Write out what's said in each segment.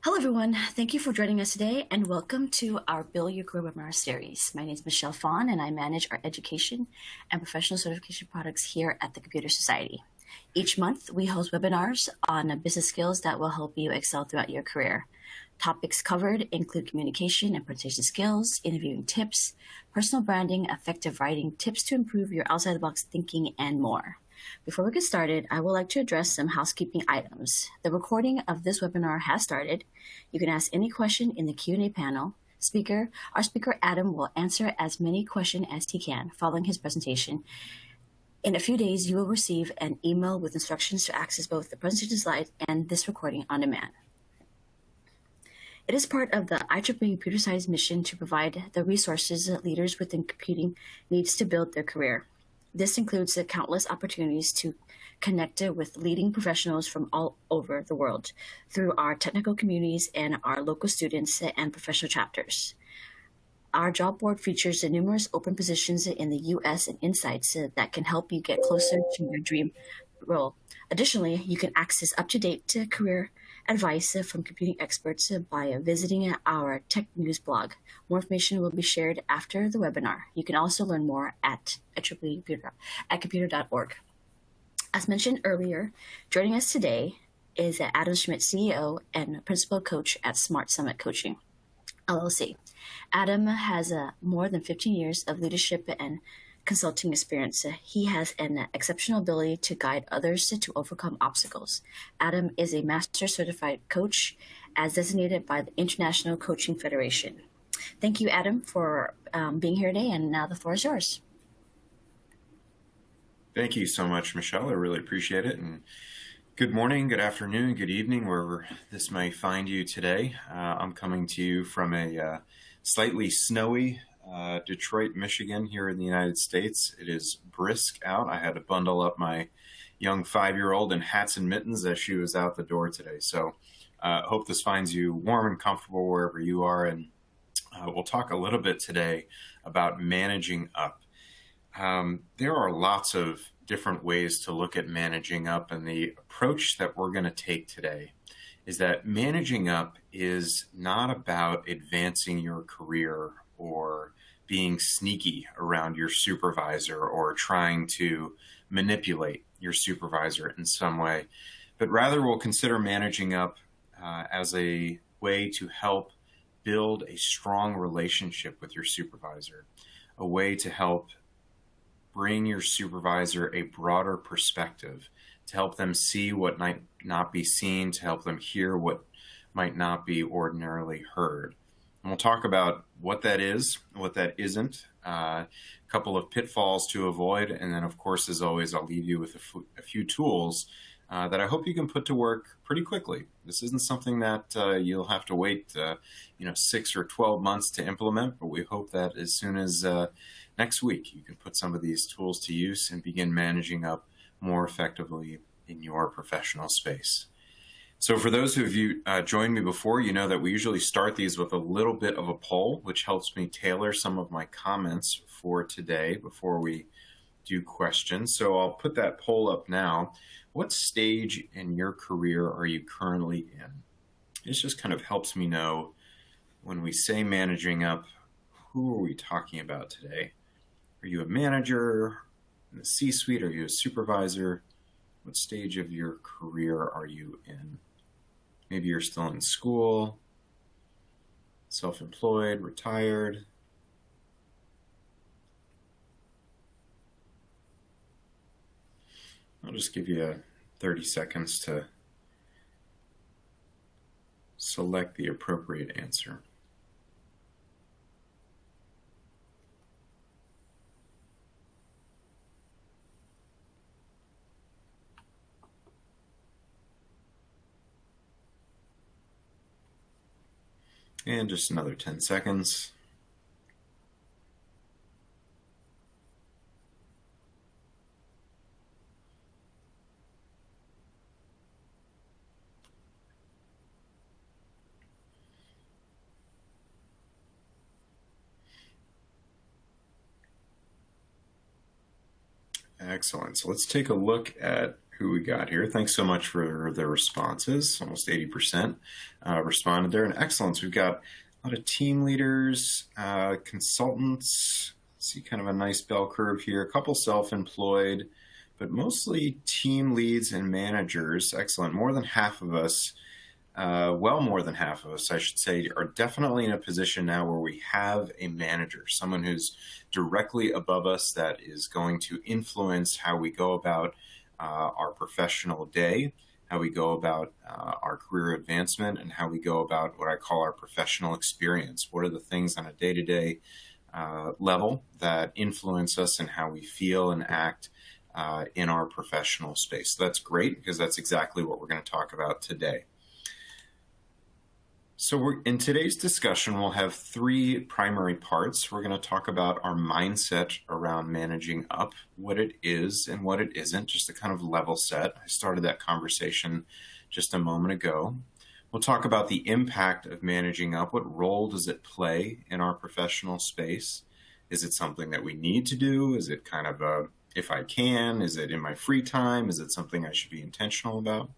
Hello, everyone. Thank you for joining us today, and welcome to our Build Your Career webinar series. My name is Michelle Fawn, and I manage our education and professional certification products here at the Computer Society. Each month, we host webinars on business skills that will help you excel throughout your career. Topics covered include communication and presentation skills, interviewing tips, personal branding, effective writing, tips to improve your outside-the-box thinking, and more. Before we get started, I would like to address some housekeeping items. The recording of this webinar has started. You can ask any question in the Q&A panel. Our speaker, Adam, will answer as many questions as he can following his presentation. In a few days, you will receive an email with instructions to access both the presentation slides and this recording on demand. It is part of the IEEE Computer Science mission to provide the resources that leaders within computing needs to build their career. This includes the countless opportunities to connect with leading professionals from all over the world through our technical communities and our local students and professional chapters. Our job board features the numerous open positions in the U.S. and insights that can help you get closer to your dream role. Additionally, you can access up-to-date career advice from computing experts by visiting our tech news blog. More information will be shared after the webinar. You can also learn more at computer.org. As mentioned earlier, joining us today is Adam Schmidt, CEO and Principal Coach at Smart Summit Coaching, LLC. Adam has more than 15 years of leadership and consulting experience. He has an exceptional ability to guide others to overcome obstacles. Adam is a master certified coach as designated by the International Coaching Federation. Thank you, Adam, for being here today, and now the floor is yours. Thank you so much, Michelle. I really appreciate it. And good morning, good afternoon, good evening, wherever this may find you today. I'm coming to you from a slightly snowy Detroit, Michigan, here in the United States. It is brisk out. I had to bundle up my young 5-year-old in hats and mittens as she was out the door today. So hope this finds you warm and comfortable wherever you are. And we'll talk a little bit today about managing up. There are lots of different ways to look at managing up, and the approach that we're going to take today is that managing up is not about advancing your career or being sneaky around your supervisor or trying to manipulate your supervisor in some way, but rather we'll consider managing up as a way to help build a strong relationship with your supervisor, a way to help bring your supervisor a broader perspective, to help them see what might not be seen, to help them hear what might not be ordinarily heard. And we'll talk about what that is, what that isn't, a couple of pitfalls to avoid, and then, of course, as always, I'll leave you with a few tools that I hope you can put to work pretty quickly. This isn't something that you'll have to wait 6 or 12 months to implement, but we hope that as soon as next week you can put some of these tools to use and begin managing up more effectively in your professional space. So for those of you joined me before, you know that we usually start these with a little bit of a poll, which helps me tailor some of my comments for today before we do questions. So I'll put that poll up now. What stage in your career are you currently in? It just kind of helps me know when we say managing up, who are we talking about today? Are you a manager in the C-suite? Are you a supervisor? What stage of your career are you in? Maybe you're still in school, self-employed, retired. I'll just give you 30 seconds to select the appropriate answer. And just another 10 seconds. Excellent. So let's take a look at who we got here. Thanks so much for the responses. Almost 80% responded there. And excellence. We've got a lot of team leaders, consultants. See kind of a nice bell curve here. A couple self-employed, but mostly team leads and managers. Excellent. More than half of us, well more than half of us, I should say, are definitely in a position now where we have a manager, someone who's directly above us that is going to influence how we go about our professional day, how we go about our career advancement, and how we go about what I call our professional experience. What are the things on a day-to-day level that influence us and how we feel and act in our professional space? So that's great, because that's exactly what we're going to talk about today. So in today's discussion, we'll have three primary parts. We're going to talk about our mindset around managing up, what it is and what it isn't, just to kind of level set. I started that conversation just a moment ago. We'll talk about the impact of managing up. What role does it play in our professional space? Is it something that we need to do? Is it kind of a, if I can? Is it in my free time? Is it something I should be intentional about?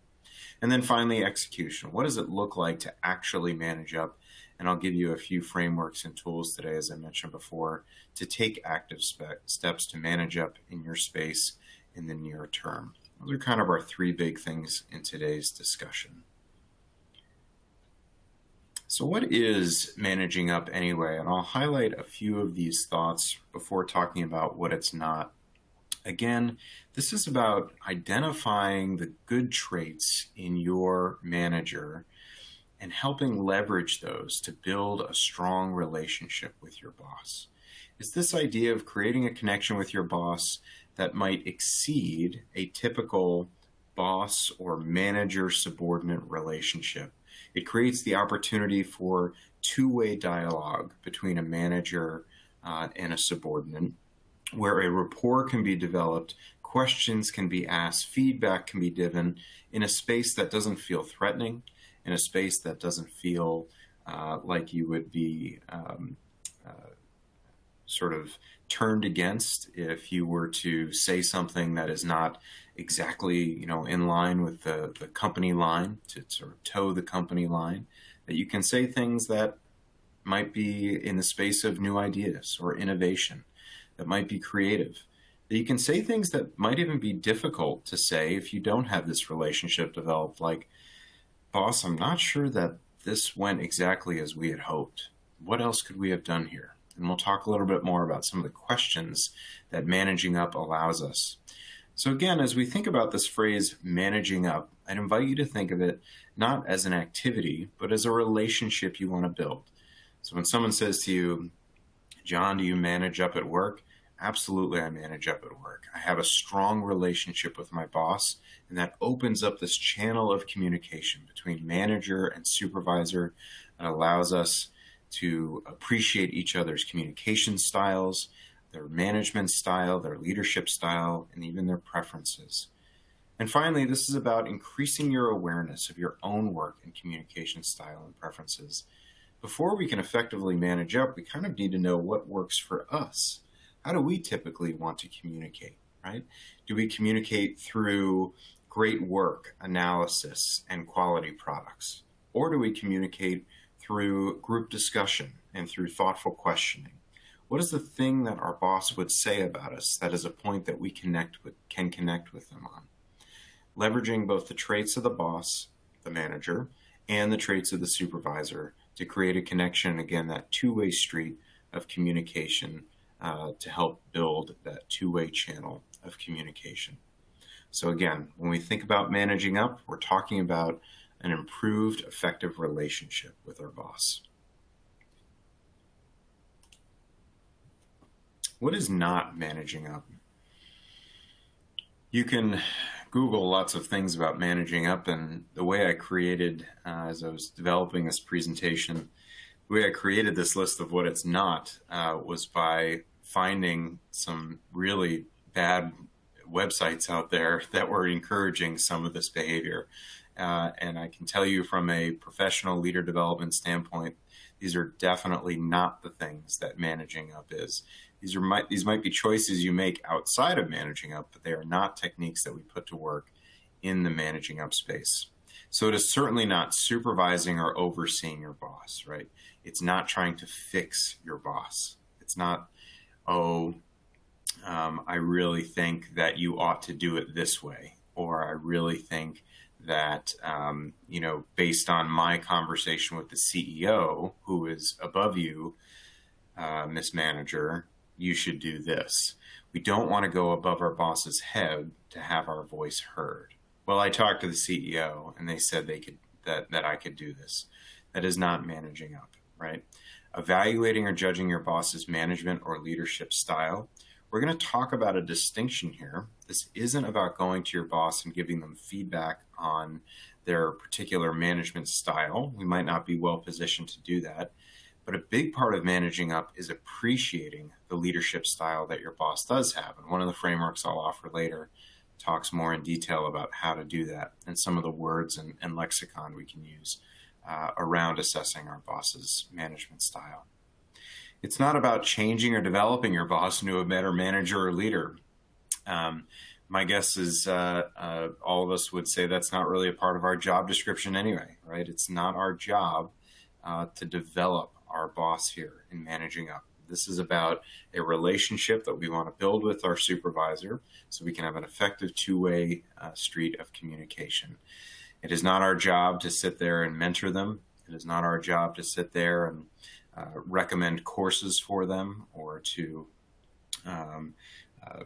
And then finally, execution. What does it look like to actually manage up? And I'll give you a few frameworks and tools today, as I mentioned before, to take active steps to manage up in your space in the near term. Those are kind of our three big things in today's discussion. So what is managing up anyway? And I'll highlight a few of these thoughts before talking about what it's not. Again, this is about identifying the good traits in your manager and helping leverage those to build a strong relationship with your boss. It's this idea of creating a connection with your boss that might exceed a typical boss or manager-subordinate relationship. It creates the opportunity for two-way dialogue between a manager and a subordinate, where a rapport can be developed, questions can be asked, feedback can be given in a space that doesn't feel threatening, in a space that doesn't feel like you would be sort of turned against if you were to say something that is not exactly, in line with the company line, to sort of toe the company line, that you can say things that might be in the space of new ideas or innovation, that might be creative, that you can say things that might even be difficult to say if you don't have this relationship developed, like, boss, I'm not sure that this went exactly as we had hoped. What else could we have done here? And we'll talk a little bit more about some of the questions that managing up allows us. So again, as we think about this phrase, managing up, I'd invite you to think of it not as an activity, but as a relationship you want to build. So when someone says to you, John, do you manage up at work? Absolutely, I manage up at work. I have a strong relationship with my boss, and that opens up this channel of communication between manager and supervisor that allows us to appreciate each other's communication styles, their management style, their leadership style, and even their preferences. And finally, this is about increasing your awareness of your own work and communication style and preferences. Before we can effectively manage up, we kind of need to know what works for us. How do we typically want to communicate, right? Do we communicate through great work, analysis, and quality products? Or do we communicate through group discussion and through thoughtful questioning? What is the thing that our boss would say about us that is a point that we can connect with them on? Leveraging both the traits of the boss, the manager, and the traits of the supervisor to create a connection, again, that two-way street of communication to help build that two-way channel of communication. So again, when we think about managing up, we're talking about an improved, effective relationship with our boss. What is not managing up? You can Google lots of things about managing up, and the way I created, as I was developing this presentation, the way I created this list of what it's not was by finding some really bad websites out there that were encouraging some of this behavior. And I can tell you from a professional leader development standpoint, these are definitely not the things that managing up is. These might be choices you make outside of managing up, but they are not techniques that we put to work in the managing up space. So it is certainly not supervising or overseeing your boss, right? It's not trying to fix your boss. It's not, oh, I really think that you ought to do it this way, or I really think that, based on my conversation with the CEO who is above you, Miss Manager, you should do this. We don't want to go above our boss's head to have our voice heard. Well, I talked to the CEO and they said they could that I could do this. That is not managing up, right? Evaluating or judging your boss's management or leadership style. We're going to talk about a distinction here. This isn't about going to your boss and giving them feedback on their particular management style. We might not be well positioned to do that. But a big part of managing up is appreciating the leadership style that your boss does have. And one of the frameworks I'll offer later talks more in detail about how to do that and some of the words and lexicon we can use around assessing our boss's management style. It's not about changing or developing your boss into a better manager or leader. My guess is all of us would say that's not really a part of our job description anyway, right? It's not our job to develop our boss here in managing up. This is about a relationship that we want to build with our supervisor so we can have an effective two-way street of communication. It is not our job to sit there and mentor them. It is not our job to sit there and recommend courses for them or to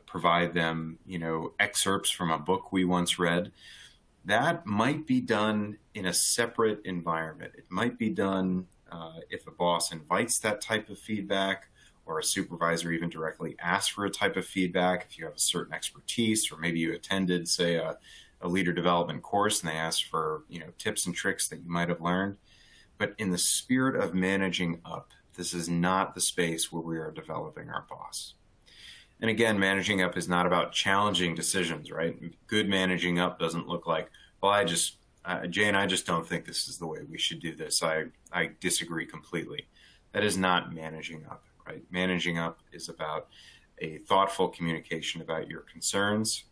provide them, excerpts from a book we once read. That might be done in a separate environment. It might be done if a boss invites that type of feedback or a supervisor even directly asks for a type of feedback. If you have a certain expertise or maybe you attended, say, a leader development course and they asked for, tips and tricks that you might have learned. But in the spirit of managing up, this is not the space where we are developing our boss. And again, managing up is not about challenging decisions, right? Good managing up doesn't look like, well, Jane, I just don't think this is the way we should do this. I disagree completely. That is not managing up, right? Managing up is about a thoughtful communication about your concerns,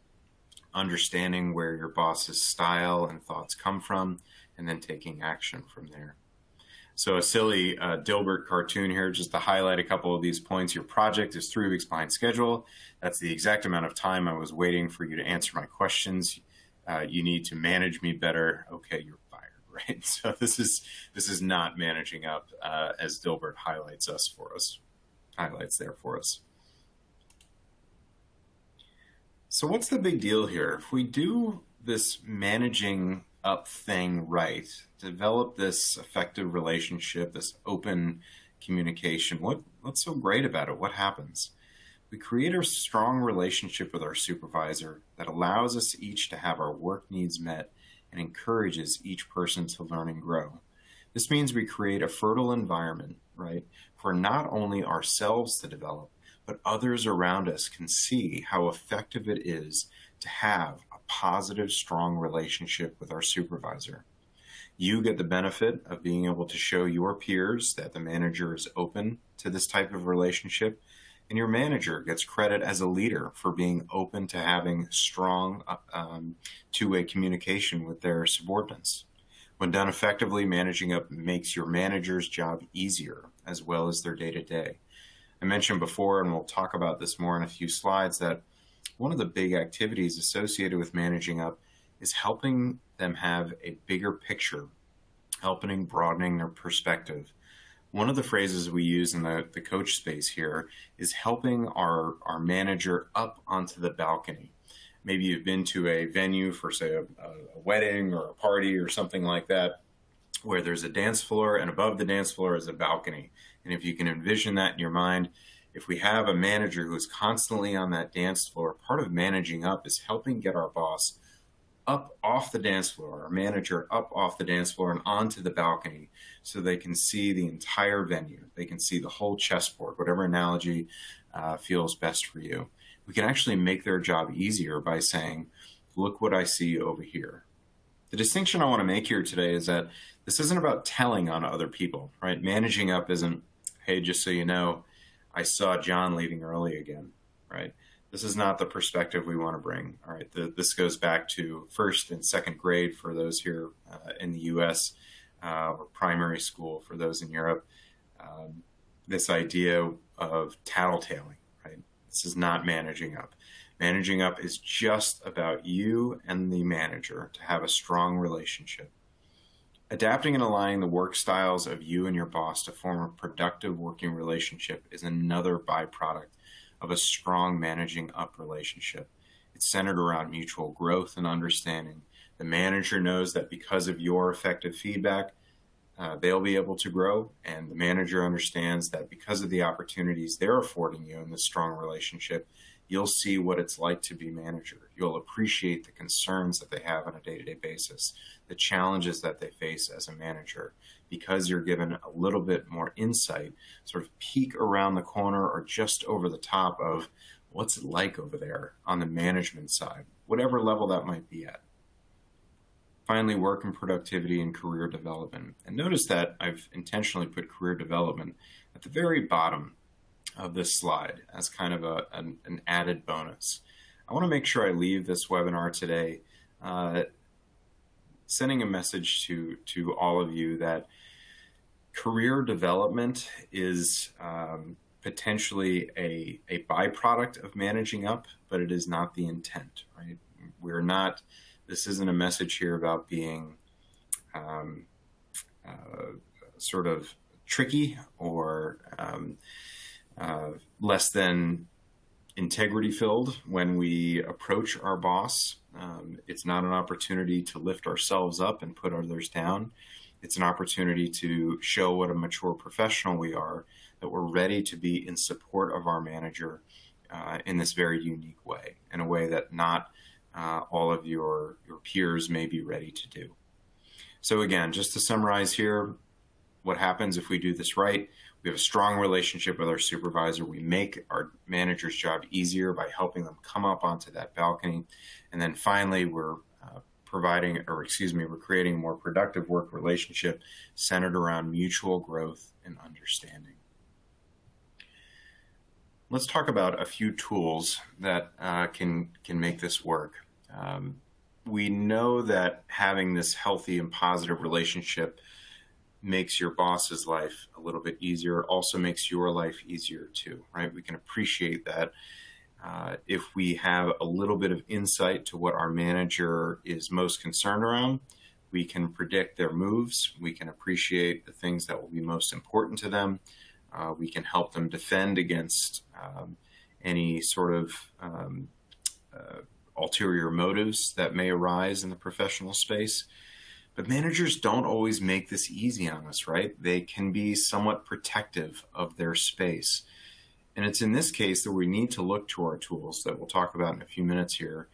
understanding where your boss's style and thoughts come from, and then taking action from there. So a silly Dilbert cartoon here, just to highlight a couple of these points. Your project is 3 weeks behind schedule. That's the exact amount of time I was waiting for you to answer my questions. You need to manage me better. Okay, you're fired, right? So this is not managing up, as Dilbert highlights there for us. So what's the big deal here? If we do this managing up thing right, develop this effective relationship, this open communication, what's so great about it? What happens? We create a strong relationship with our supervisor that allows us each to have our work needs met and encourages each person to learn and grow. This means we create a fertile environment, right, for not only ourselves to develop, but others around us can see how effective it is to have a positive, strong relationship with our supervisor. You get the benefit of being able to show your peers that the manager is open to this type of relationship, and your manager gets credit as a leader for being open to having strong two-way communication with their subordinates. When done effectively, managing up makes your manager's job easier as well as their day-to-day. I mentioned before, and we'll talk about this more in a few slides, that one of the big activities associated with managing up is helping them have a bigger picture, broadening their perspective. One of the phrases we use in the coach space here is helping our manager up onto the balcony. Maybe you've been to a venue for, say, a wedding or a party or something like that, where there's a dance floor and above the dance floor is a balcony. And if you can envision that in your mind, if we have a manager who's constantly on that dance floor, part of managing up is helping get our boss up off the dance floor, our manager up off the dance floor and onto the balcony so they can see the entire venue. They can see the whole chessboard, whatever analogy feels best for you. We can actually make their job easier by saying, look what I see over here. The distinction I want to make here today is that this isn't about telling on other people, right? Managing up isn't, hey, just so you know, I saw John leaving early again, right? This is not the perspective we want to bring. All right, this goes back to first and second grade for those here in the U.S., or primary school for those in Europe. This idea of tattletaling, right? This is not managing up. Managing up is just about you and the manager to have a strong relationship. Adapting and aligning the work styles of you and your boss to form a productive working relationship is another byproduct of a strong managing up relationship. It's centered around mutual growth and understanding. The manager knows that because of your effective feedback, they'll be able to grow, and the manager understands that because of the opportunities they're affording you in this strong relationship, you'll see what it's like to be manager. You'll appreciate the concerns that they have on a day-to-day basis, the challenges that they face as a manager, because you're given a little bit more insight, sort of peek around the corner or just over the top of what's it like over there on the management side, whatever level that might be at. Finally, work and productivity and career development. And notice that I've intentionally put career development at the very bottom of this slide as kind of an added bonus. I want to make sure I leave this webinar today sending a message to all of you that career development is potentially a byproduct of managing up, but it is not the intent, right? This isn't a message here about being sort of tricky or less than integrity filled when we approach our boss. It's not an opportunity to lift ourselves up and put others down. It's an opportunity to show what a mature professional we are, that we're ready to be in support of our manager in this very unique way, in a way that not all of your peers may be ready to do. So again, just to summarize here, what happens if we do this right? We have a strong relationship with our supervisor. We make our manager's job easier by helping them come up onto that balcony. And then finally, we're creating a more productive work relationship centered around mutual growth and understanding. Let's talk about a few tools that can make this work. We know that having this healthy and positive relationship makes your boss's life a little bit easier, also makes your life easier too, right? We can appreciate that if we have a little bit of insight to what our manager is most concerned around, we can predict their moves, we can appreciate the things that will be most important to them, we can help them defend against any sort of ulterior motives that may arise in the professional space. But managers don't always make this easy on us, right? They can be somewhat protective of their space. And it's in this case that we need to look to our tools that we'll talk about in a few minutes here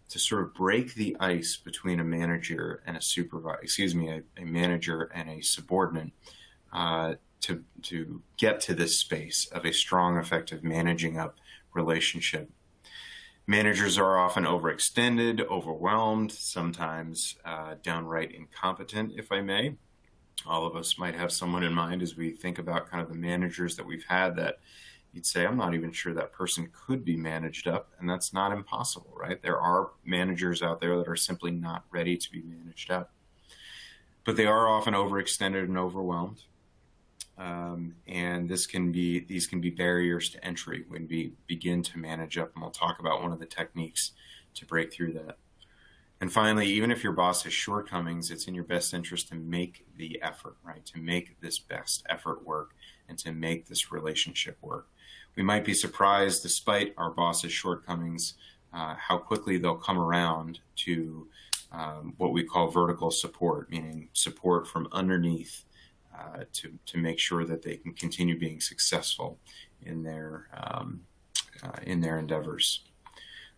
to sort of break the ice between a manager and a manager and a subordinate to get to this space of a strong, effective managing up relationship. Managers are often overextended, overwhelmed, sometimes downright incompetent, if I may. All of us might have someone in mind as we think about kind of the managers that we've had that you'd say, I'm not even sure that person could be managed up, and that's not impossible, right? There are managers out there that are simply not ready to be managed up. But they are often overextended and overwhelmed. And these can be barriers to entry when we begin to manage up, and we'll talk about one of the techniques to break through that. And finally, even if your boss has shortcomings, it's in your best interest to make the effort, right? To make this best effort work and to make this relationship work. We might be surprised, despite our boss's shortcomings, how quickly they'll come around to what we call vertical support, meaning support from underneath to make sure that they can continue being successful in their endeavors.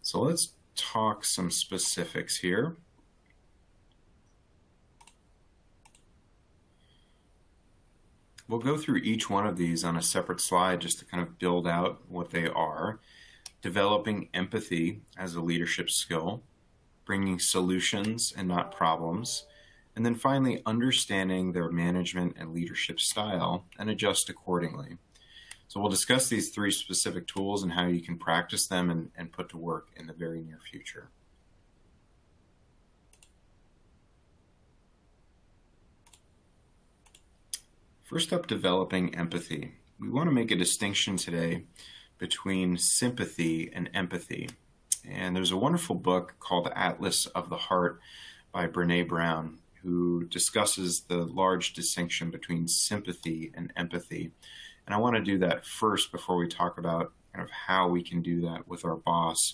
So let's talk some specifics here. We'll go through each one of these on a separate slide just to kind of build out what they are. Developing empathy as a leadership skill, bringing solutions and not problems, and then finally understanding their management and leadership style and adjust accordingly. So we'll discuss these 3 specific tools and how you can practice them and put to work in the very near future. First up, developing empathy. We want to make a distinction today between sympathy and empathy. And there's a wonderful book called Atlas of the Heart by Brené Brown, who discusses the large distinction between sympathy and empathy. And I want to do that first before we talk about kind of how we can do that with our boss.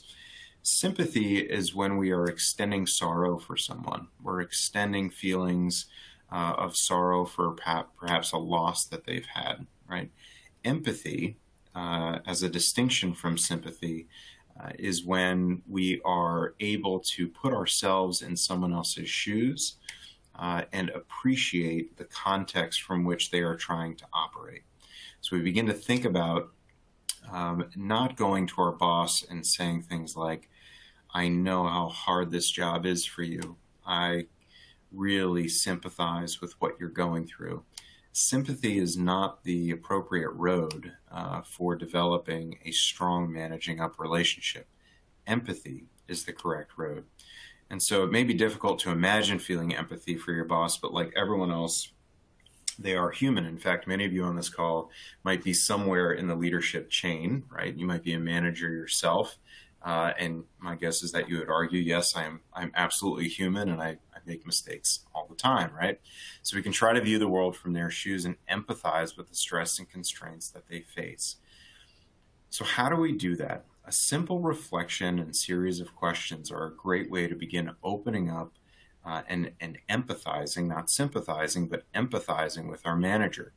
Sympathy is when we are extending sorrow for someone. We're extending feelings of sorrow for perhaps a loss that they've had, right? Empathy, as a distinction from sympathy, is when we are able to put ourselves in someone else's shoes and appreciate the context from which they are trying to operate. So we begin to think about not going to our boss and saying things like, I know how hard this job is for you. I really sympathize with what you're going through. Sympathy is not the appropriate road for developing a strong managing up relationship. Empathy is the correct road. And so it may be difficult to imagine feeling empathy for your boss, but like everyone else, they are human. In fact, many of you on this call might be somewhere in the leadership chain, right? You might be a manager yourself. And my guess is that you would argue, yes, I'm absolutely human and I make mistakes all the time, right? So we can try to view the world from their shoes and empathize with the stress and constraints that they face. So how do we do that? A simple reflection and series of questions are a great way to begin opening up and empathizing, not sympathizing, but empathizing with our manager.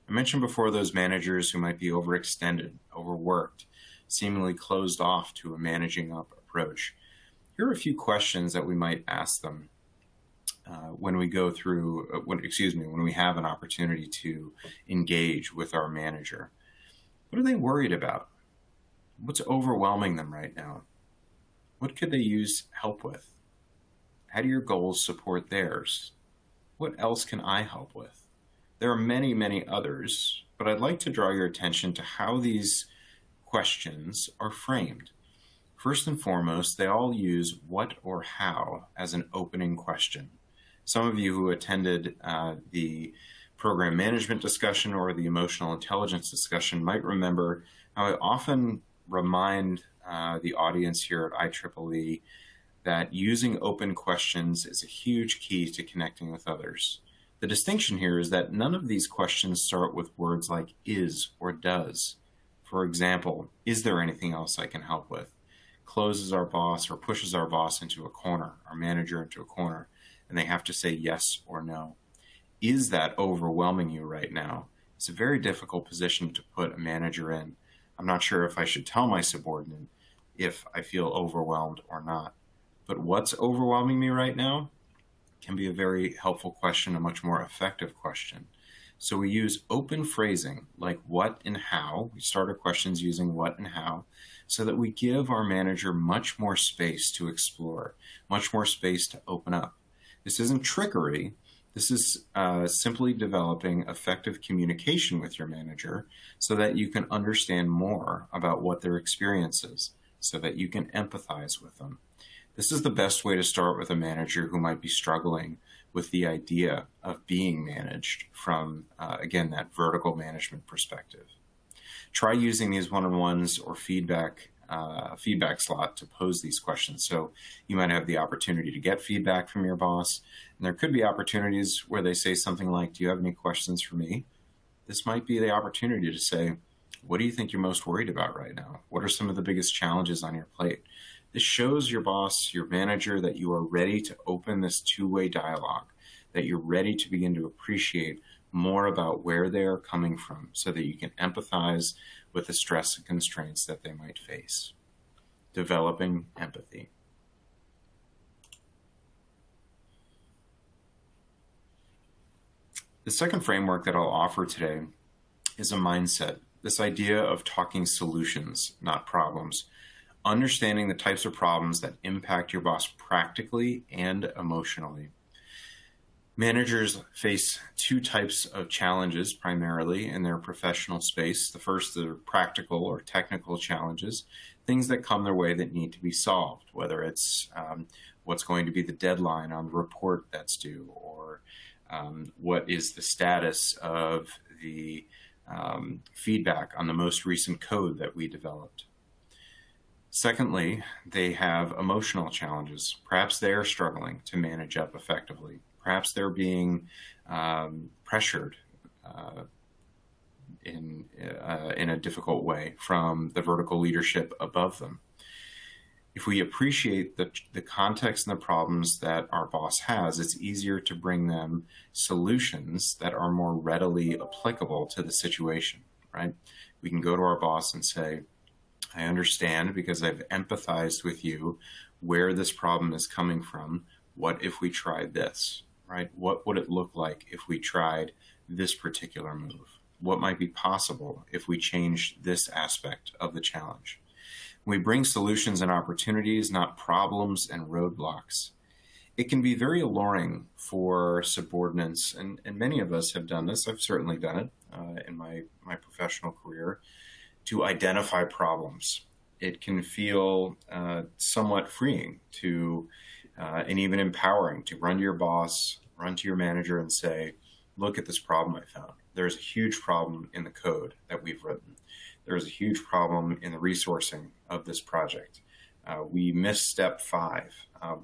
I mentioned before those managers who might be overextended, overworked, seemingly closed off to a managing up approach. Here are a few questions that we might ask them when we go through, when we have an opportunity to engage with our manager. What are they worried about? What's overwhelming them right now? What could they use help with? How do your goals support theirs? What else can I help with? There are many, many others, but I'd like to draw your attention to how these questions are framed. First and foremost, they all use what or how as an opening question. Some of you who attended the program management discussion or the emotional intelligence discussion might remember how I often remind the audience here at IEEE that using open questions is a huge key to connecting with others. The distinction here is that none of these questions start with words like is or does. For example, is there anything else I can help with? Closes our boss or pushes our boss into a corner, our manager into a corner, and they have to say yes or no. Is that overwhelming you right now? It's a very difficult position to put a manager in. I'm not sure if I should tell my subordinate if I feel overwhelmed or not. But what's overwhelming me right now can be a very helpful question, a much more effective question. So we use open phrasing like what and how. We start our questions using what and how so that we give our manager much more space to explore, much more space to open up. This isn't trickery. This is simply developing effective communication with your manager so that you can understand more about what their experience is, so that you can empathize with them. This is the best way to start with a manager who might be struggling with the idea of being managed from, again, that vertical management perspective. Try using these one-on-ones or feedback slot to pose these questions. So you might have the opportunity to get feedback from your boss, and there could be opportunities where they say something like, do you have any questions for me? This might be the opportunity to say, what do you think you're most worried about right now? What are some of the biggest challenges on your plate? This shows your boss, your manager, that you are ready to open this two-way dialogue, that you're ready to begin to appreciate more about where they are coming from so that you can empathize with the stress and constraints that they might face. Developing empathy. The second framework that I'll offer today is a mindset, this idea of talking solutions, not problems. Understanding the types of problems that impact your boss practically and emotionally. Managers face two types of challenges primarily in their professional space. The first are practical or technical challenges, things that come their way that need to be solved, whether it's what's going to be the deadline on the report that's due, or what is the status of the feedback on the most recent code that we developed. Secondly, they have emotional challenges. Perhaps they are struggling to manage up effectively. Perhaps they're being pressured in a difficult way from the vertical leadership above them. If we appreciate the context and the problems that our boss has, it's easier to bring them solutions that are more readily applicable to the situation, right? We can go to our boss and say, I understand because I've empathized with you where this problem is coming from. What if we tried this, right? What would it look like if we tried this particular move? What might be possible if we changed this aspect of the challenge? We bring solutions and opportunities, not problems and roadblocks. It can be very alluring for subordinates, and many of us have done this. I've certainly done it in my professional career, to identify problems. It can feel somewhat freeing to, and even empowering to run to your boss, run to your manager and say, look at this problem I found. There's a huge problem in the code that we've written. There's a huge problem in the resourcing of this project. We missed step 5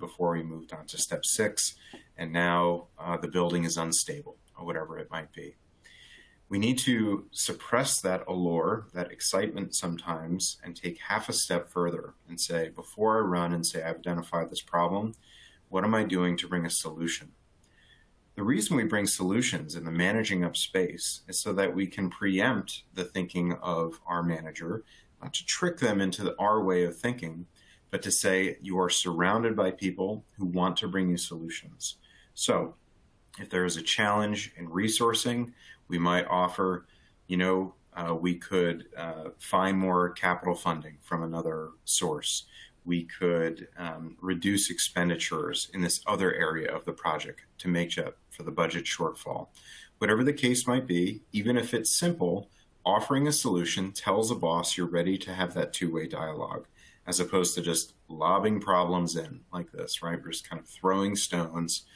before we moved on to step 6, and now the building is unstable, or whatever it might be. We need to suppress that allure, that excitement sometimes, and take half a step further and say, before I run and say, I've identified this problem, what am I doing to bring a solution? The reason we bring solutions in the managing up space is so that we can preempt the thinking of our manager, not to trick them into our way of thinking, but to say you are surrounded by people who want to bring you solutions. So if there is a challenge in resourcing, we might offer, we could find more capital funding from another source. We could reduce expenditures in this other area of the project to make up for the budget shortfall. Whatever the case might be, even if it's simple, offering a solution tells a boss you're ready to have that two-way dialogue, as opposed to just lobbing problems in like this, right? We're just kind of throwing stones.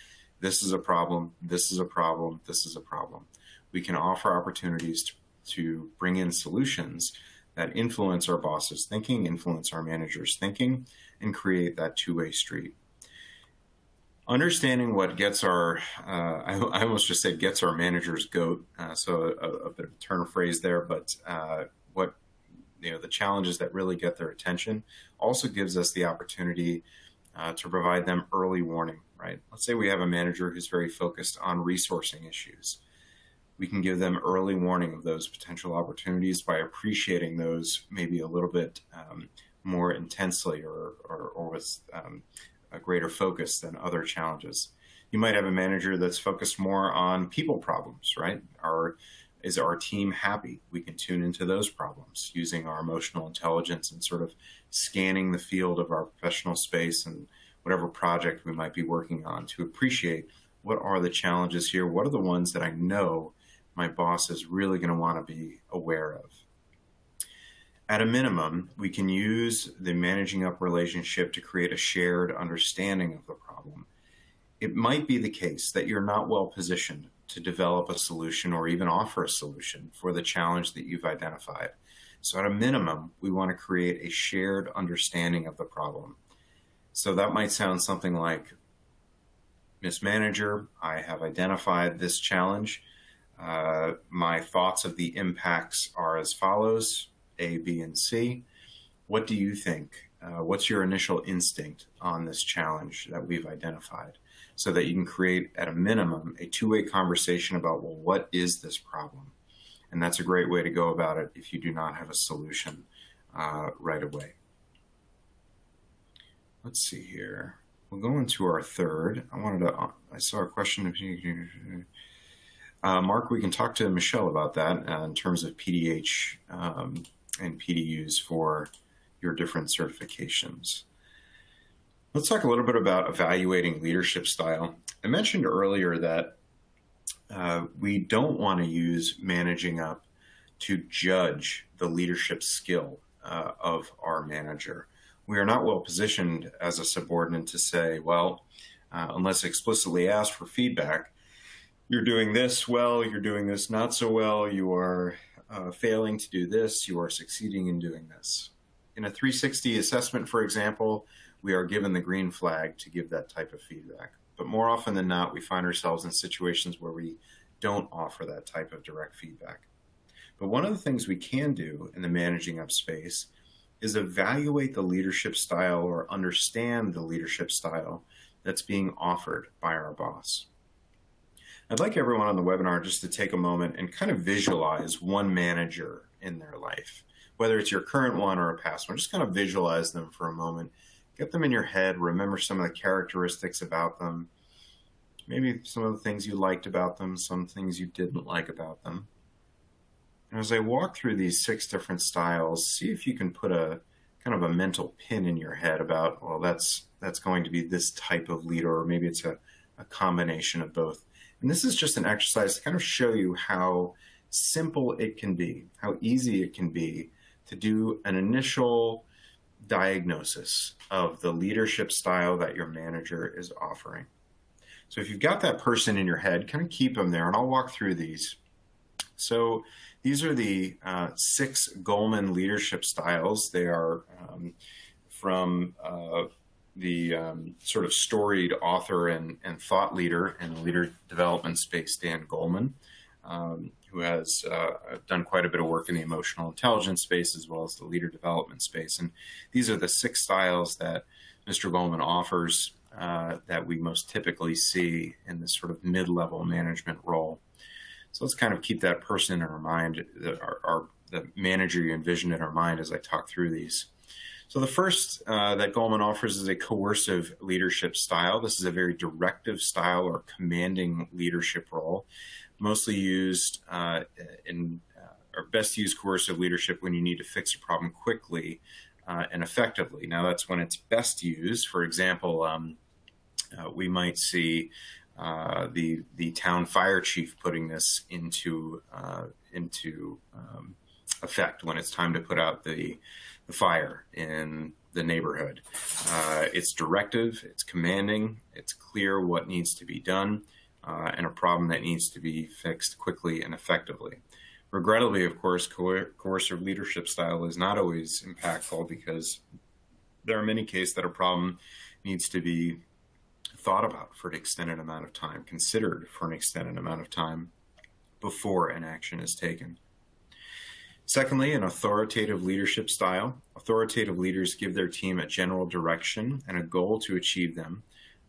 This is a problem, this is a problem, this is a problem. We can offer opportunities to bring in solutions that influence our boss's thinking, influence our manager's thinking, and create that two-way street. Understanding what gets our, I almost just said gets our manager's goat, so a bit of a turn of phrase there, but what, the challenges that really get their attention also gives us the opportunity to provide them early warning, right? Let's say we have a manager who's very focused on resourcing issues. We can give them early warning of those potential opportunities by appreciating those maybe a little bit more intensely or with a greater focus than other challenges. You might have a manager that's focused more on people problems, right? Is our team happy? We can tune into those problems using our emotional intelligence and sort of scanning the field of our professional space and whatever project we might be working on to appreciate what are the challenges here? What are the ones that I know my boss is really going to want to be aware of? At a minimum, we can use the managing up relationship to create a shared understanding of the problem. It might be the case that you're not well positioned to develop a solution or even offer a solution for the challenge that you've identified. So at a minimum, we want to create a shared understanding of the problem. So that might sound something like, Miss Manager, I have identified this challenge. My thoughts of the impacts are as follows, A, B, and C. What do you think? What's your initial instinct on this challenge that we've identified? So that you can create, at a minimum, a two-way conversation about, well, what is this problem? And that's a great way to go about it if you do not have a solution right away. Let's see here. We'll go into our third. I saw a question. Mark, we can talk to Michelle about that in terms of PDH and PDUs for your different certifications. Let's talk a little bit about evaluating leadership style. I mentioned earlier that we don't want to use managing up to judge the leadership skill of our manager. We are not well positioned as a subordinate to say, well, unless explicitly asked for feedback, you're doing this well, you're doing this not so well, you are failing to do this, you are succeeding in doing this. In a 360 assessment, for example, we are given the green flag to give that type of feedback. But more often than not, we find ourselves in situations where we don't offer that type of direct feedback. But one of the things we can do in the managing up space is evaluate the leadership style or understand the leadership style that's being offered by our boss. I'd like everyone on the webinar just to take a moment and kind of visualize one manager in their life, whether it's your current one or a past one. Just kind of visualize them for a moment. Get them in your head. Remember some of the characteristics about them. Maybe some of the things you liked about them, some things you didn't like about them. And as I walk through these 6 different styles, see if you can put a kind of a mental pin in your head about, well, that's going to be this type of leader, or maybe it's a combination of both. And this is just an exercise to kind of show you how simple it can be, how easy it can be to do an initial diagnosis of the leadership style that your manager is offering. So if you've got that person in your head, kind of keep them there, and I'll walk through these. So these are the 6 Goleman leadership styles. They are from the sort of storied author and thought leader in the leader development space, Dan Goleman, who has done quite a bit of work in the emotional intelligence space as well as the leader development space. And these are the 6 styles that Mr. Goleman offers that we most typically see in this sort of mid-level management role. So let's kind of keep that person in our mind, the manager you envision in our mind as I talk through these. So the first that Goleman offers is a coercive leadership style. This is a very directive style or commanding leadership role, mostly used or best used coercive leadership when you need to fix a problem quickly and effectively. Now that's when it's best used. For example, we might see the town fire chief putting this into effect when it's time to put out the fire in the neighborhood. It's directive, it's commanding, it's clear what needs to be done, and a problem that needs to be fixed quickly and effectively. Regrettably, of course, coercive leadership style is not always impactful because there are many cases that a problem needs to be thought about for an extended amount of time, considered for an extended amount of time before an action is taken. Secondly, an authoritative leadership style. Authoritative leaders give their team a general direction and a goal to achieve them,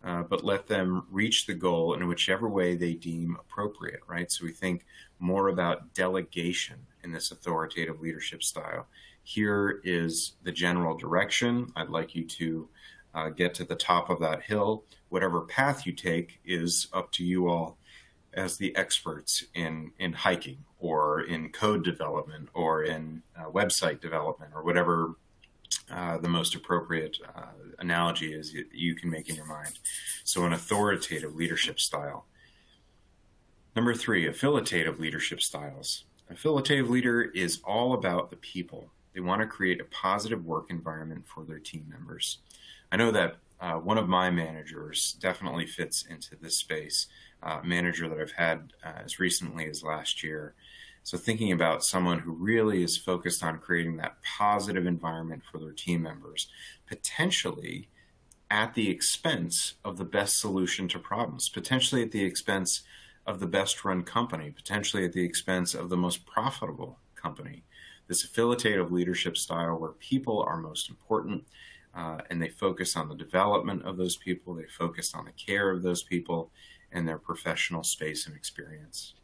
but let them reach the goal in whichever way they deem appropriate, right? So we think more about delegation in this authoritative leadership style. Here is the general direction. I'd like you to get to the top of that hill. Whatever path you take is up to you all as the experts in hiking or in code development or in website development or whatever the most appropriate analogy is you can make in your mind. So an authoritative leadership style. Number 3, affiliative leadership styles. An affiliative leader is all about the people. They want to create a positive work environment for their team members. I know that one of my managers definitely fits into this space, manager that I've had as recently as last year. So thinking about someone who really is focused on creating that positive environment for their team members, potentially at the expense of the best solution to problems, potentially at the expense of the best run company, potentially at the expense of the most profitable company. This affiliative leadership style where people are most important, and they focus on the development of those people, they focus on the care of those people and their professional space and experience.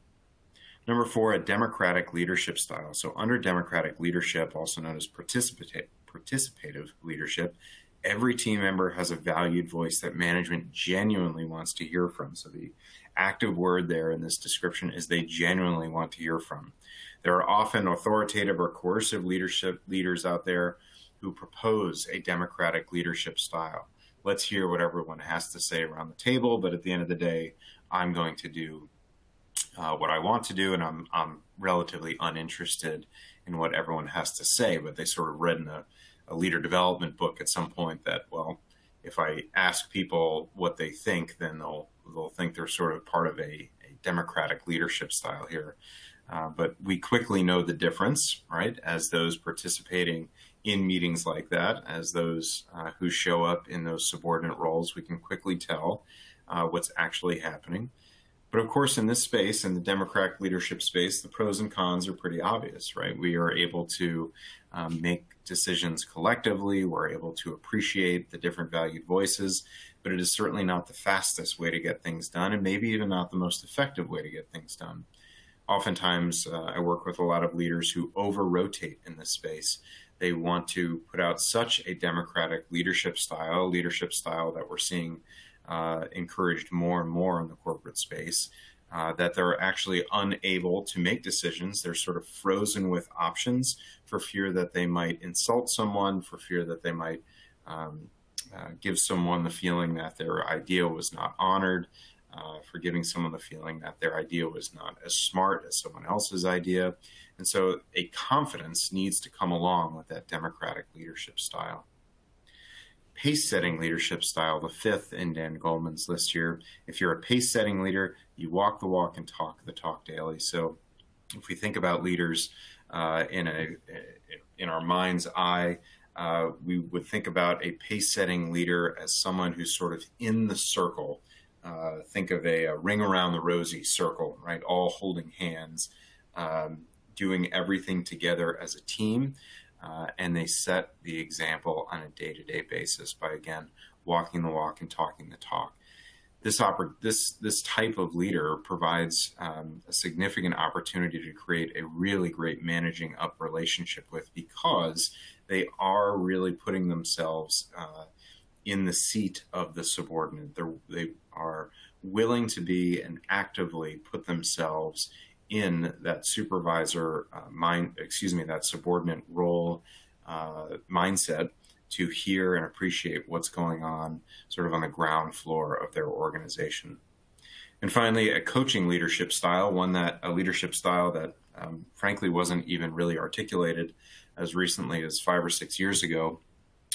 Number 4, a democratic leadership style. So under democratic leadership, also known as participative leadership, every team member has a valued voice that management genuinely wants to hear from. So the active word there in this description is they genuinely want to hear from. There are often authoritative or coercive leaders out there who propose a democratic leadership style. let's hear what everyone has to say around the table, but at the end of the day, I'm going to do what I want to do, and I'm relatively uninterested in what everyone has to say. But they sort of read in a leader development book at some point that, well, if I ask people what they think, then they'll think they're sort of part of a democratic leadership style here. But we quickly know the difference, right? As those participating in meetings like that, as those who show up in those subordinate roles, we can quickly tell what's actually happening. But of course, in this space, in the democratic leadership space, the pros and cons are pretty obvious, right? We are able to make decisions collectively. We're able to appreciate the different valued voices, but it is certainly not the fastest way to get things done, and maybe even not the most effective way to get things done. Oftentimes, I work with a lot of leaders who over-rotate in this space. They want to put out such a democratic leadership style that we're seeing encouraged more and more in the corporate space, that they're actually unable to make decisions. They're sort of frozen with options for fear that they might insult someone, for fear that they might give someone the feeling that their idea was not honored, for giving someone the feeling that their idea was not as smart as someone else's idea. And so a confidence needs to come along with that democratic leadership style. Pace-setting leadership style, the fifth in Dan Goleman's list here. If you're a pace-setting leader, you walk the walk and talk the talk daily. So if we think about leaders in our mind's eye, we would think about a pace-setting leader as someone who's sort of in the circle. Think of a ring around the rosy circle, right? All holding hands, doing everything together as a team. And they set the example on a day-to-day basis by, again, walking the walk and talking the talk. This type of leader provides a significant opportunity to create a really great managing up relationship with, because they are really putting themselves in the seat of the subordinate. They are willing to be and actively put themselves in that supervisor that subordinate role mindset, to hear and appreciate what's going on sort of on the ground floor of their organization. And finally, a coaching leadership style, a leadership style that frankly wasn't even really articulated as recently as 5 or 6 years ago.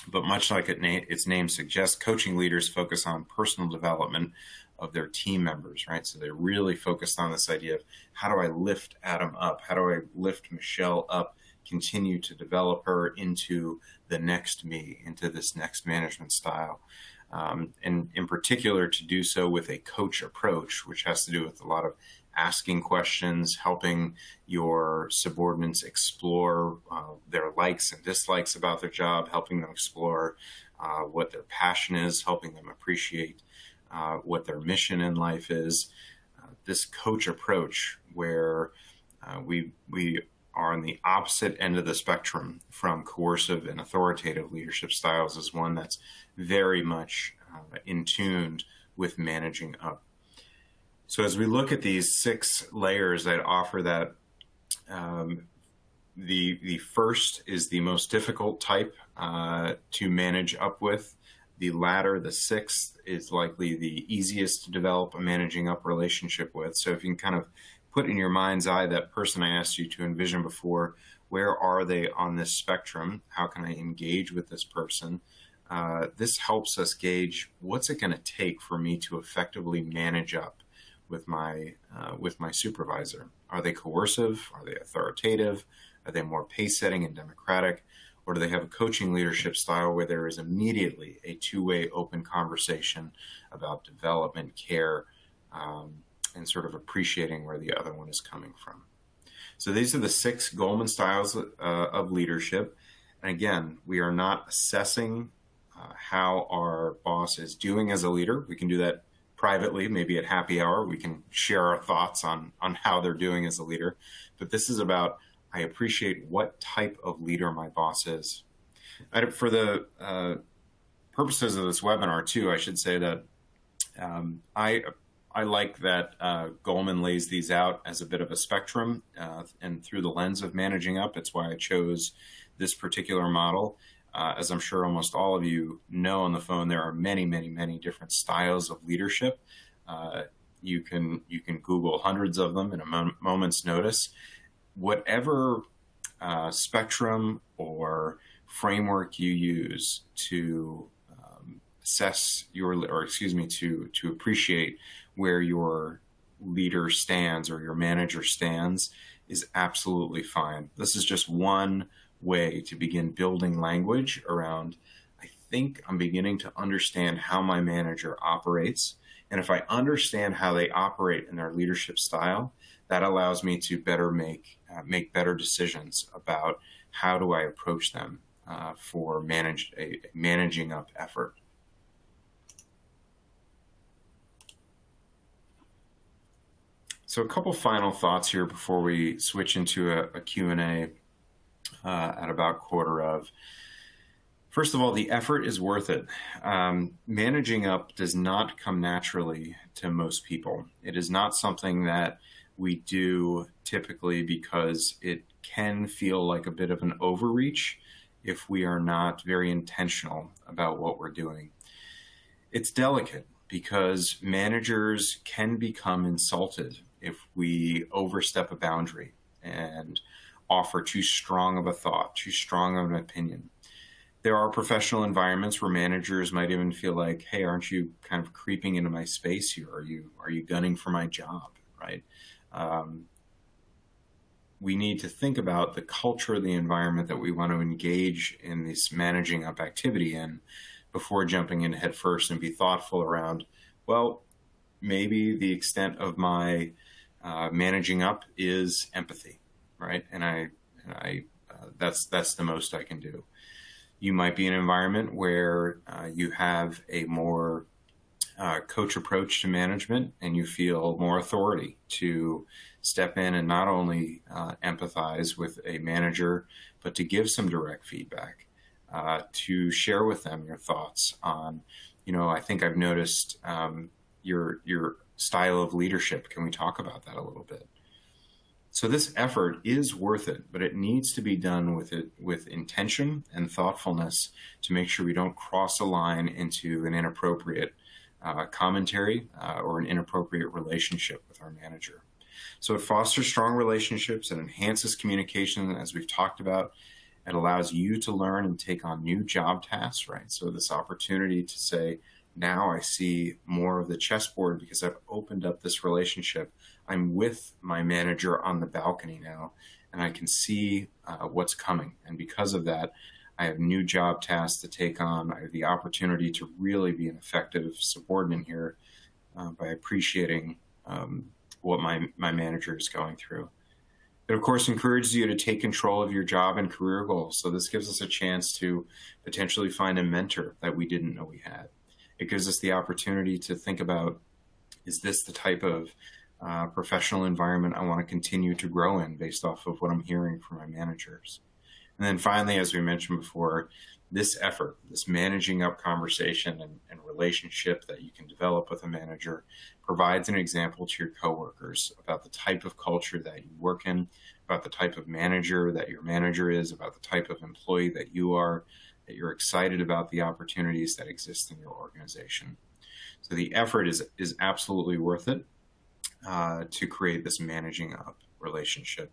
But much like its name suggests, coaching leaders focus on personal development of their team members, right? So they're really focused on this idea of, how do I lift Adam up? How do I lift Michelle up, continue to develop her into the next me, into this next management style? And in particular, to do so with a coach approach, which has to do with a lot of asking questions, helping your subordinates explore their likes and dislikes about their job, helping them explore what their passion is, helping them appreciate what their mission in life is. This coach approach, where we are on the opposite end of the spectrum from coercive and authoritative leadership styles, is one that's very much in tune with managing up. So as we look at these 6 layers that offer that, the first is the most difficult type to manage up with. The latter, the 6th, is likely the easiest to develop a managing up relationship with. So if you can kind of put in your mind's eye that person I asked you to envision before, where are they on this spectrum? How can I engage with this person? This helps us gauge, what's it going to take for me to effectively manage up with my supervisor. Are they coercive? Are they authoritative? Are they more pace-setting and democratic? Or do they have a coaching leadership style where there is immediately a two-way open conversation about development, care, and sort of appreciating where the other one is coming from? So these are the 6 Goleman styles of leadership. And again, we are not assessing how our boss is doing as a leader. We can do that privately, maybe at happy hour. We can share our thoughts on how they're doing as a leader. But this is about, I appreciate what type of leader my boss is. For the purposes of this webinar too, I should say that I like that Goleman lays these out as a bit of a spectrum and through the lens of managing up. It's why I chose this particular model. As I'm sure almost all of you know on the phone, there are many, many, many different styles of leadership. You can Google hundreds of them in a moment's notice. Whatever spectrum or framework you use to assess to appreciate where your leader stands or your manager stands is absolutely fine. This is just one way to begin building language around, I think I'm beginning to understand how my manager operates. And if I understand how they operate in their leadership style, that allows me to better make better decisions about how do I approach them for managing up effort. So a couple final thoughts here before we switch into a Q&A at about quarter of. First of all, the effort is worth it. Managing up does not come naturally to most people. It is not something that we do typically because it can feel like a bit of an overreach if we are not very intentional about what we're doing. It's delicate because managers can become insulted if we overstep a boundary and offer too strong of a thought, too strong of an opinion. There are professional environments where managers might even feel like, hey, aren't you kind of creeping into my space here? Are you gunning for my job, right? We need to think about the culture of the environment that we want to engage in this managing up activity in before jumping in head first, and be thoughtful around, well, maybe the extent of my managing up is empathy, right? And that's the most I can do. You might be in an environment where you have a more coach approach to management, and you feel more authority to step in and not only empathize with a manager, but to give some direct feedback, to share with them your thoughts on, I think I've noticed your style of leadership. Can we talk about that a little bit? So this effort is worth it, but it needs to be done with intention and thoughtfulness to make sure we don't cross a line into an inappropriate commentary or an inappropriate relationship with our manager. So it fosters strong relationships and enhances communication, as we've talked about. It allows you to learn and take on new job tasks, right? So this opportunity to say, now I see more of the chessboard because I've opened up this relationship. I'm with my manager on the balcony now, and I can see what's coming. And because of that, I have new job tasks to take on. I have the opportunity to really be an effective subordinate here by appreciating what my manager is going through. It, of course, encourages you to take control of your job and career goals. So this gives us a chance to potentially find a mentor that we didn't know we had. It gives us the opportunity to think about, is this the type of professional environment I want to continue to grow in based off of what I'm hearing from my managers? And then finally, as we mentioned before, this effort, this managing up conversation and relationship that you can develop with a manager provides an example to your coworkers about the type of culture that you work in, about the type of manager that your manager is, about the type of employee that you are, that you're excited about the opportunities that exist in your organization. So the effort is absolutely worth it to create this managing up relationship.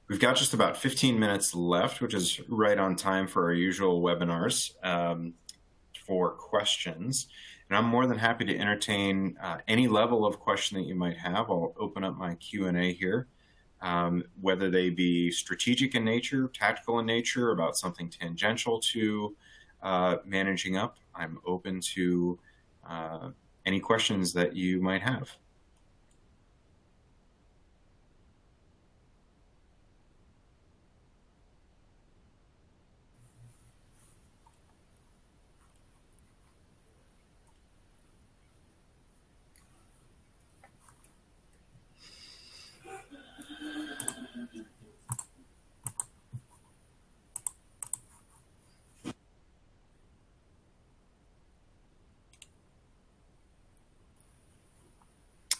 We've got just about 15 minutes left, which is right on time for our usual webinars for questions. And I'm more than happy to entertain any level of question that you might have. I'll open up my Q&A here, whether they be strategic in nature, tactical in nature, about something tangential to managing up. I'm open to any questions that you might have.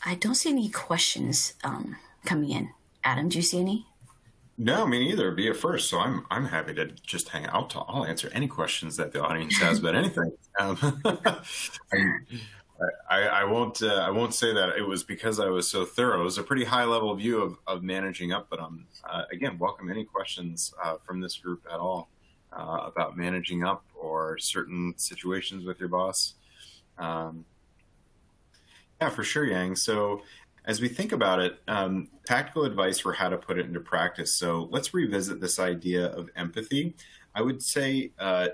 I don't see any questions coming in. Adam, do you see any? No, me neither. Be a first, so I'm happy to just hang out. I'll answer any questions that the audience has about anything. I'm- I won't say that it was because I was so thorough. It was a pretty high level view of managing up, but again, welcome any questions from this group at all about managing up or certain situations with your boss. Um, Yeah, for sure, Yang. So, as we think about it, tactical advice for how to put it into practice. So, let's revisit this idea of empathy. I would say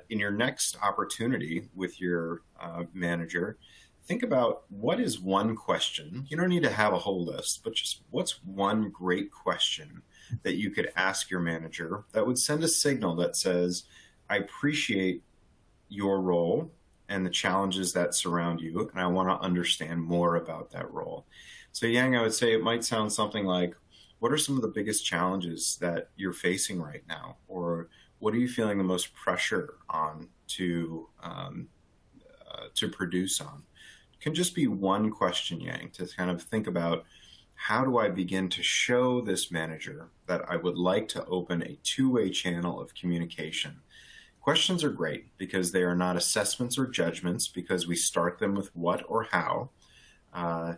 in your next opportunity with your manager, think about what is one question. You don't need to have a whole list, but just what's one great question that you could ask your manager that would send a signal that says, I appreciate your role and the challenges that surround you, and I want to understand more about that role. So, Yang, I would say it might sound something like, what are some of the biggest challenges that you're facing right now? Or what are you feeling the most pressure on to produce on? It can just be one question, Yang, to kind of think about how do I begin to show this manager that I would like to open a two-way channel of communication. Questions are great because they are not assessments or judgments because we start them with what or how. Uh,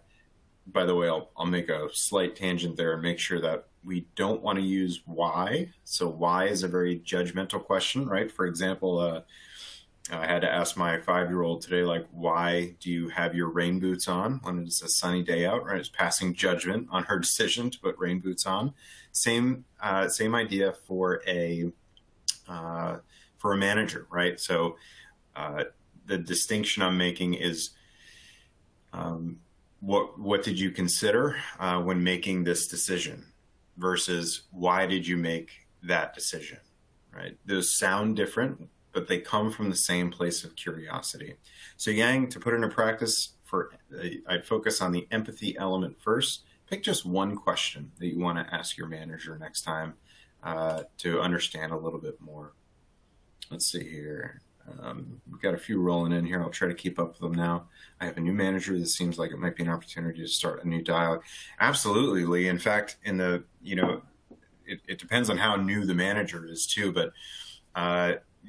by the way, I'll make a slight tangent there and make sure that we don't want to use why. So why is a very judgmental question, right? For example, I had to ask my 5-year-old today, like, why do you have your rain boots on when it's a sunny day out, right? It's passing judgment on her decision to put rain boots on. Same idea uh, for a manager, right? So the distinction I'm making is what did you consider when making this decision versus why did you make that decision, right? Those sound different, but they come from the same place of curiosity. So Yang, to put into practice, I'd focus on the empathy element first. Pick just one question that you want to ask your manager next time to understand a little bit more. Let's see here. We've got a few rolling in here. I'll try to keep up with them now. I have a new manager. This seems like it might be an opportunity to start a new dialogue. Absolutely, Lee. In fact, it depends on how new the manager is too, but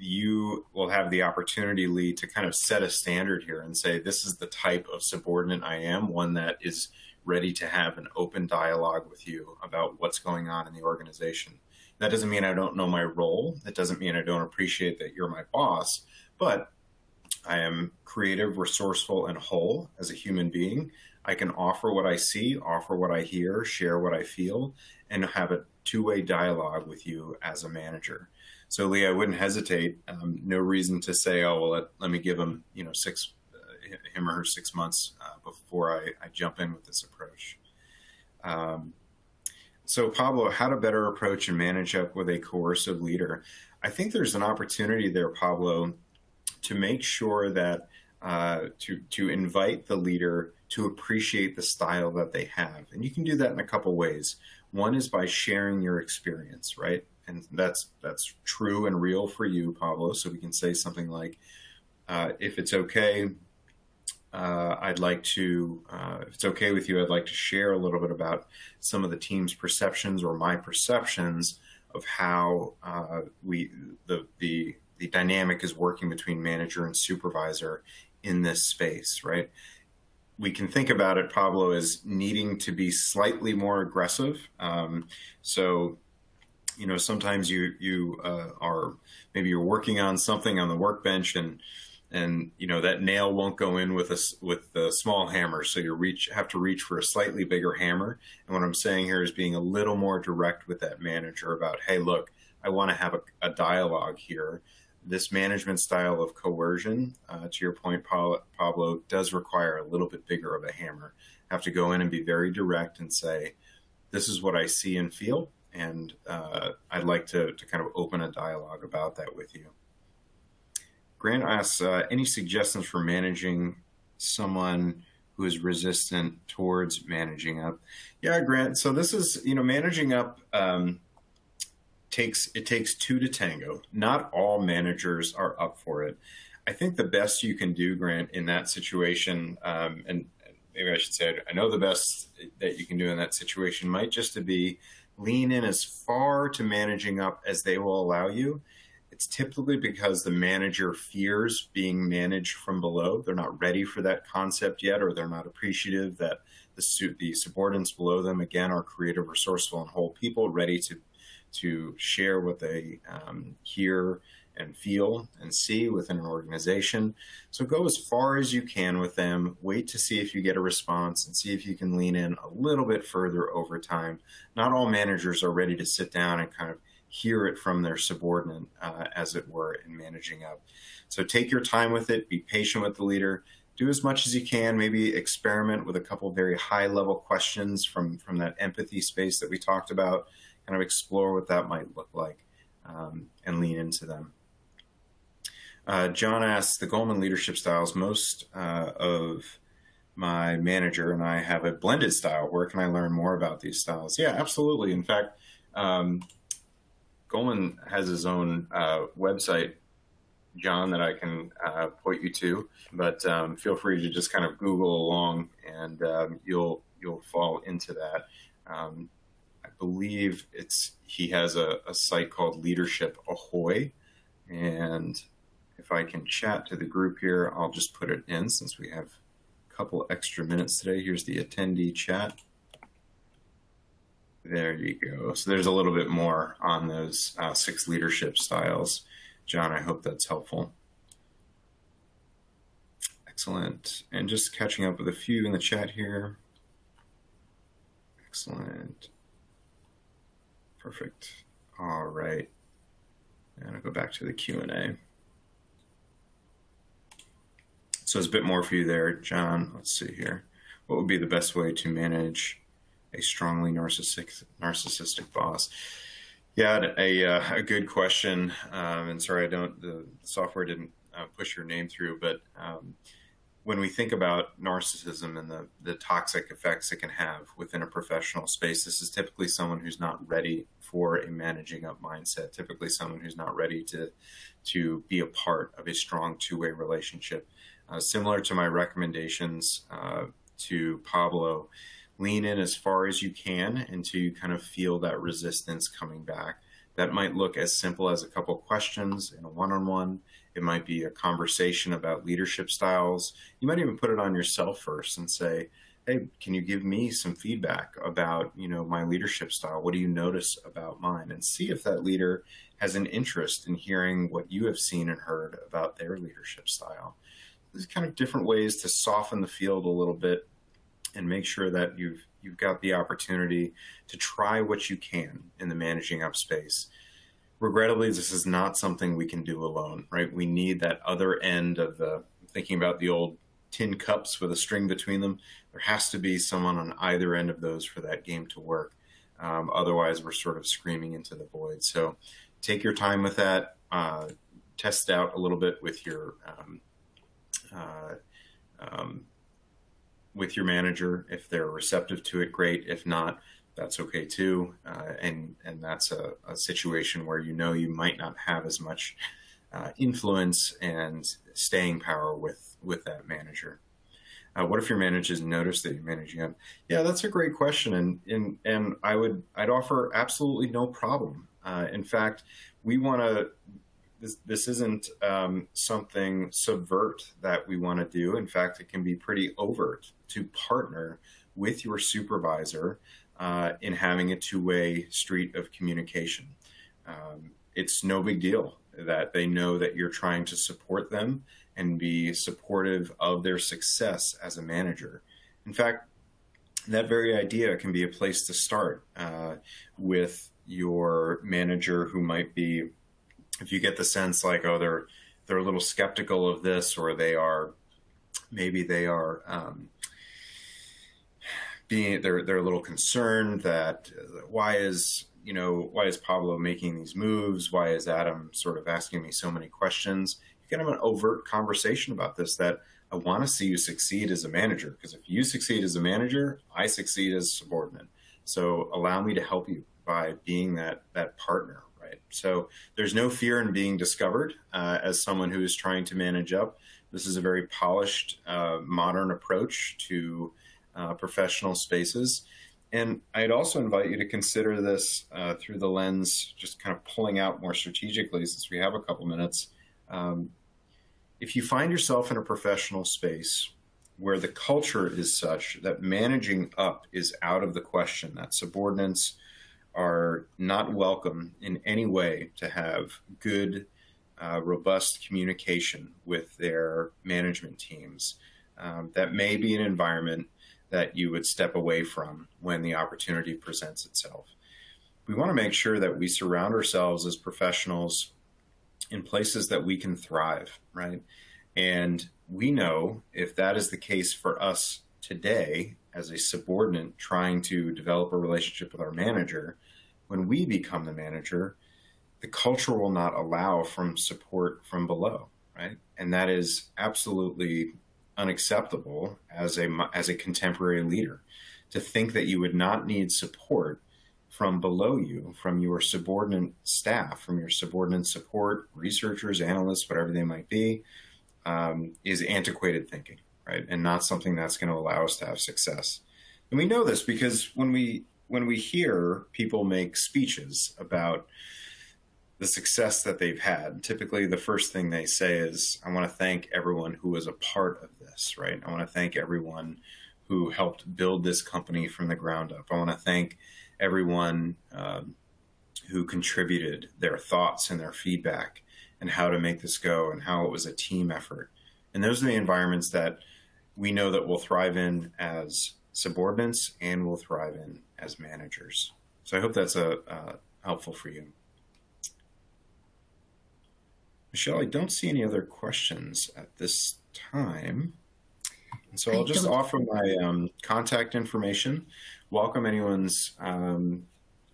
you will have the opportunity, Lee, to kind of set a standard here and say, this is the type of subordinate I am, one that is ready to have an open dialogue with you about what's going on in the organization. That doesn't mean I don't know my role. That doesn't mean I don't appreciate that you're my boss, but I am creative, resourceful, and whole as a human being. I can offer what I see, offer what I hear, share what I feel, and have a two-way dialogue with you as a manager. So, Lee, I wouldn't hesitate. No reason to say, oh, well, let me give him, him or her 6 months before I jump in with this approach. So, Pablo, how to better approach and manage up with a coercive leader? I think there's an opportunity there, Pablo, to make sure that to invite the leader to appreciate the style that they have. And you can do that in a couple ways. One is by sharing your experience, right? And that's true and real for you, Pablo. So we can say something like, if it's okay, if it's okay with you, I'd like to share a little bit about some of the team's perceptions or my perceptions of how the dynamic is working between manager and supervisor in this space, right? We can think about it, Pablo, as needing to be slightly more aggressive. Sometimes you are maybe you're working on something on the workbench and that nail won't go in with a small hammer, so you have to reach for a slightly bigger hammer. And what I'm saying here is being a little more direct with that manager about, hey, look, I want to have a dialogue here. This management style of coercion, to your point, Pablo, does require a little bit bigger of a hammer. I have to go in and be very direct and say, this is what I see and feel, and I'd like to kind of open a dialogue about that with you. Grant asks, any suggestions for managing someone who is resistant towards managing up? Yeah, Grant. So this is, managing up takes two to tango. Not all managers are up for it. I think the best you can do, Grant, in that situation, and maybe I should say, I know the best that you can do in that situation might just to be lean in as far to managing up as they will allow you, it's typically because the manager fears being managed from below. They're not ready for that concept yet, or they're not appreciative that the subordinates below them, again, are creative, resourceful, and whole people ready to share what they hear and feel and see within an organization. So go as far as you can with them. Wait to see if you get a response and see if you can lean in a little bit further over time. Not all managers are ready to sit down and kind of hear it from their subordinate, as it were, in managing up. So take your time with it. Be patient with the leader. Do as much as you can. Maybe experiment with a couple very high-level questions from that empathy space that we talked about. Kind of explore what that might look like, and lean into them. John asks, the Goldman leadership styles, most of my manager and I have a blended style. Where can I learn more about these styles? Yeah, absolutely. In fact, Goldman has his own website, John, that I can point you to, but feel free to just kind of Google along, and you'll fall into that. I believe he has a site called Leadership Ahoy, and if I can chat to the group here, I'll just put it in since we have a couple extra minutes today. Here's the attendee chat. There you go. So there's a little bit more on those 6 leadership styles. John, I hope that's helpful. Excellent. And just catching up with a few in the chat here. Excellent. Perfect. All right. And I'll go back to the Q&A. So there's a bit more for you there, John. Let's see here. What would be the best way to manage a strongly narcissistic boss? Yeah, a good question. And sorry, the software didn't push your name through, but when we think about narcissism and the toxic effects it can have within a professional space, this is typically someone who's not ready for a managing up mindset, typically someone who's not ready to be a part of a strong two-way relationship. Similar to my recommendations to Pablo, lean in as far as you can until you kind of feel that resistance coming back. That might look as simple as a couple of questions in a one-on-one. It might be a conversation about leadership styles. You might even put it on yourself first and say, hey, can you give me some feedback about, my leadership style? What do you notice about mine? And see if that leader has an interest in hearing what you have seen and heard about their leadership style. There's kind of different ways to soften the field a little bit and make sure that you've got the opportunity to try what you can in the managing up space. Regrettably, this is not something we can do alone, right? We need that other end of thinking about the old tin cups with a string between them. There has to be someone on either end of those for that game to work. Otherwise, we're sort of screaming into the void. So take your time with that. Test out a little bit with your manager. If they're receptive to it, great. If not, that's okay too. And that's a situation where you might not have as much influence and staying power with that manager. What if your managers notice that you're managing up? Yeah, that's a great question, and I'd offer absolutely no problem. In fact, we want to. This isn't something subvert that we want to do. In fact, it can be pretty overt to partner with your supervisor in having a two-way street of communication. It's no big deal that they know that you're trying to support them and be supportive of their success as a manager. In fact, that very idea can be a place to start with your manager, who might be, if you get the sense like, oh, they're a little skeptical of this, or they're a little concerned that why is Pablo making these moves? Why is Adam sort of asking me so many questions? You can have an overt conversation about this, that I want to see you succeed as a manager, because if you succeed as a manager, I succeed as a subordinate. So allow me to help you by being that partner. Right. So there's no fear in being discovered as someone who is trying to manage up. This is a very polished, modern approach to professional spaces. And I'd also invite you to consider this through the lens, just kind of pulling out more strategically, since we have a couple minutes. Um, if you find yourself in a professional space where the culture is such that managing up is out of the question, that subordinates are not welcome in any way to have good, robust communication with their management teams, that may be an environment that you would step away from when the opportunity presents itself. We want to make sure that we surround ourselves as professionals in places that we can thrive, right? And we know if that is the case for us today as a subordinate trying to develop a relationship with our manager, when we become the manager, the culture will not allow from support from below, right? And that is absolutely unacceptable as a contemporary leader, to think that you would not need support from below you, from your subordinate staff, from your subordinate support, researchers, analysts, whatever they might be, is antiquated thinking, right? And not something that's going to allow us to have success. And we know this because when we hear people make speeches about the success that they've had, typically the first thing they say is, I want to thank everyone who was a part of this, right? I want to thank everyone who helped build this company from the ground up. I want to thank everyone who contributed their thoughts and their feedback and how to make this go and how it was a team effort. And those are the environments that we know that we'll thrive in as subordinates and we'll thrive in as managers. So I hope that's helpful for you. Michelle, I don't see any other questions at this time. And so I'll just offer my contact information. Welcome anyone's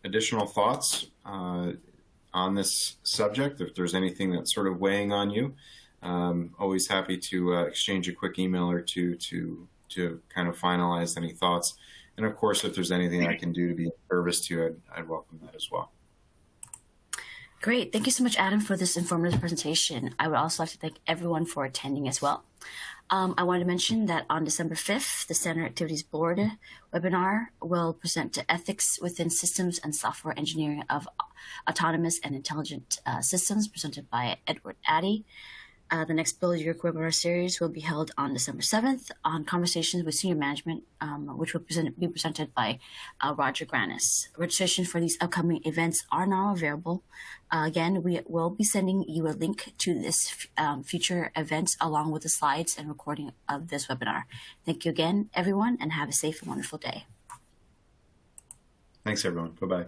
additional thoughts on this subject. If there's anything that's sort of weighing on you, always happy to exchange a quick email or two to kind of finalize any thoughts. And of course, if there's anything I can do to be of service to you, I'd welcome that as well. Great. Thank you so much, Adam, for this informative presentation. I would also like to thank everyone for attending as well. I wanted to mention that on December 5th, the Standard Activities Board webinar will present to ethics within systems and software engineering of autonomous and intelligent systems, presented by Edward Addy. The next Build Your Career webinar series will be held on December 7th on conversations with senior management, which will be presented by Roger Granis. Registration for these upcoming events are now available. Again, we will be sending you a link to this future events along with the slides and recording of this webinar. Thank you again, everyone, and have a safe and wonderful day. Thanks, everyone. Bye-bye.